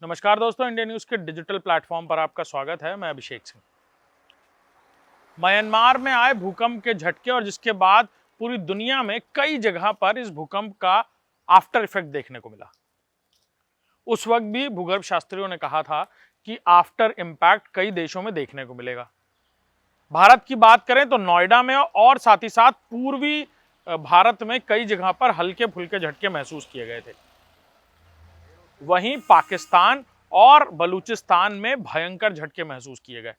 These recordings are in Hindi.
नमस्कार दोस्तों, इंडिया न्यूज के डिजिटल प्लेटफॉर्म पर आपका स्वागत है। मैं अभिषेक सिंह। म्यांमार में आए भूकंप के झटके और जिसके बाद पूरी दुनिया में कई जगह पर इस भूकंप का आफ्टर इफेक्ट देखने को मिला। उस वक्त भी भूगर्भ शास्त्रियों ने कहा था कि आफ्टर इम्पैक्ट कई देशों में देखने को मिलेगा। भारत की बात करें तो नोएडा में और साथ ही साथ पूर्वी भारत में कई जगह पर हल्के फुल्के झटके महसूस किए गए थे। वहीं पाकिस्तान और बलूचिस्तान में भयंकर झटके महसूस किए गए।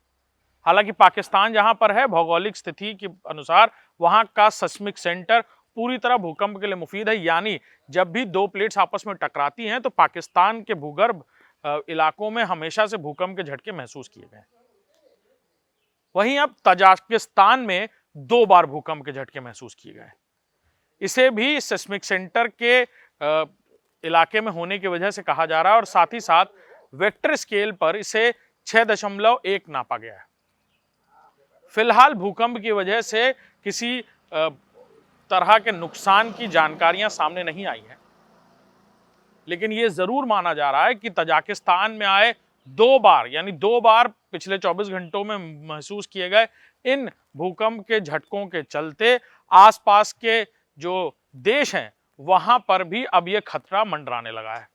हालांकि पाकिस्तान जहां पर है, भौगोलिक स्थिति के अनुसार वहां का सेस्मिक सेंटर पूरी तरह भूकंप के लिए मुफीद है, यानी जब भी दो प्लेट्स आपस में टकराती हैं तो पाकिस्तान के भूगर्भ इलाकों में हमेशा से भूकंप के झटके महसूस किए गए। वहीं अब तजाकिस्तान में 2 बार भूकंप के झटके महसूस किए गए। इसे भी सेस्मिक सेंटर के इलाके में होने की वजह से कहा जा रहा है और साथ ही साथ वेक्टर स्केल पर इसे 6.1 नापा गया है। फिलहाल भूकंप की वजह से किसी तरह के नुकसान की जानकारियां सामने नहीं आई हैं, लेकिन यह जरूर माना जा रहा है कि तजाकिस्तान में आए 2 बार यानी 2 बार पिछले 24 घंटों में महसूस किए गए इन भूकंप के झटकों के चलते आसपास के जो देश हैं वहां पर भी अब यह खतरा मंडराने लगा है।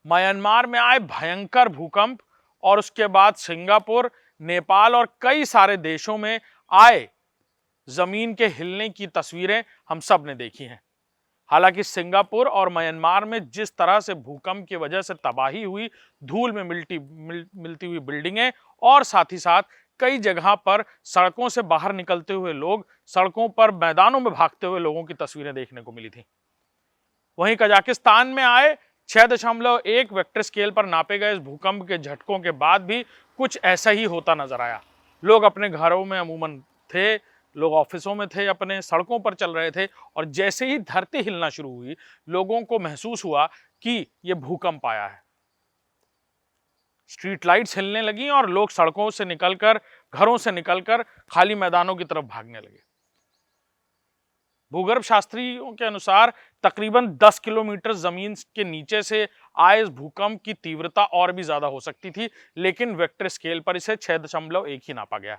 म्यांमार में आए भयंकर भूकंप और उसके बाद सिंगापुर, नेपाल और कई सारे देशों में आए जमीन के हिलने की तस्वीरें हम सब ने देखी हैं। हालांकि सिंगापुर और म्यांमार में जिस तरह से भूकंप की वजह से तबाही हुई, धूल में मिलती हुई बिल्डिंगें और साथ ही साथ कई जगह पर सड़कों से बाहर निकलते हुए लोग, सड़कों पर मैदानों में भागते हुए लोगों की तस्वीरें देखने को मिली थी। वहीं कजाकिस्तान में आए 6.1 वेक्टर स्केल पर नापे गए इस भूकंप के झटकों के बाद भी कुछ ऐसा ही होता नजर आया। लोग अपने घरों में अमूमन थे, लोग ऑफिसों में थे, अपने सड़कों पर चल रहे थे और जैसे ही धरती हिलना शुरू हुई, लोगों को महसूस हुआ कि यह भूकंप आया है। स्ट्रीट लाइट्स हिलने लगी और लोग सड़कों से निकलकर, घरों से निकलकर खाली मैदानों की तरफ भागने लगे। भूगर्भ शास्त्रियों के अनुसार तकरीबन 10 किलोमीटर जमीन के नीचे से आए इस भूकंप की तीव्रता और भी ज्यादा हो सकती थी, लेकिन वेक्टर स्केल पर इसे 6.1 ही नापा गया।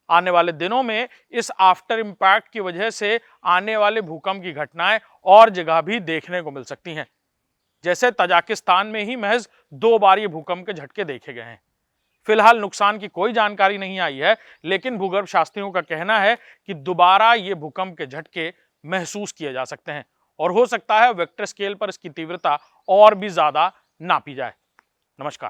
आने वाले दिनों में इस आफ्टर इंपैक्ट की वजह से आने वाले भूकंप की घटनाएं और जगह भी देखने को मिल सकती हैं। जैसे तजाकिस्तान में ही महज 2 बार ये भूकंप के झटके देखे गए हैं। फिलहाल नुकसान की कोई जानकारी नहीं आई है, लेकिन भूगर्भ शास्त्रियों का कहना है कि दोबारा ये भूकंप के झटके महसूस किए जा सकते हैं और हो सकता है वेक्टर स्केल पर इसकी तीव्रता और भी ज्यादा नापी जाए। नमस्कार।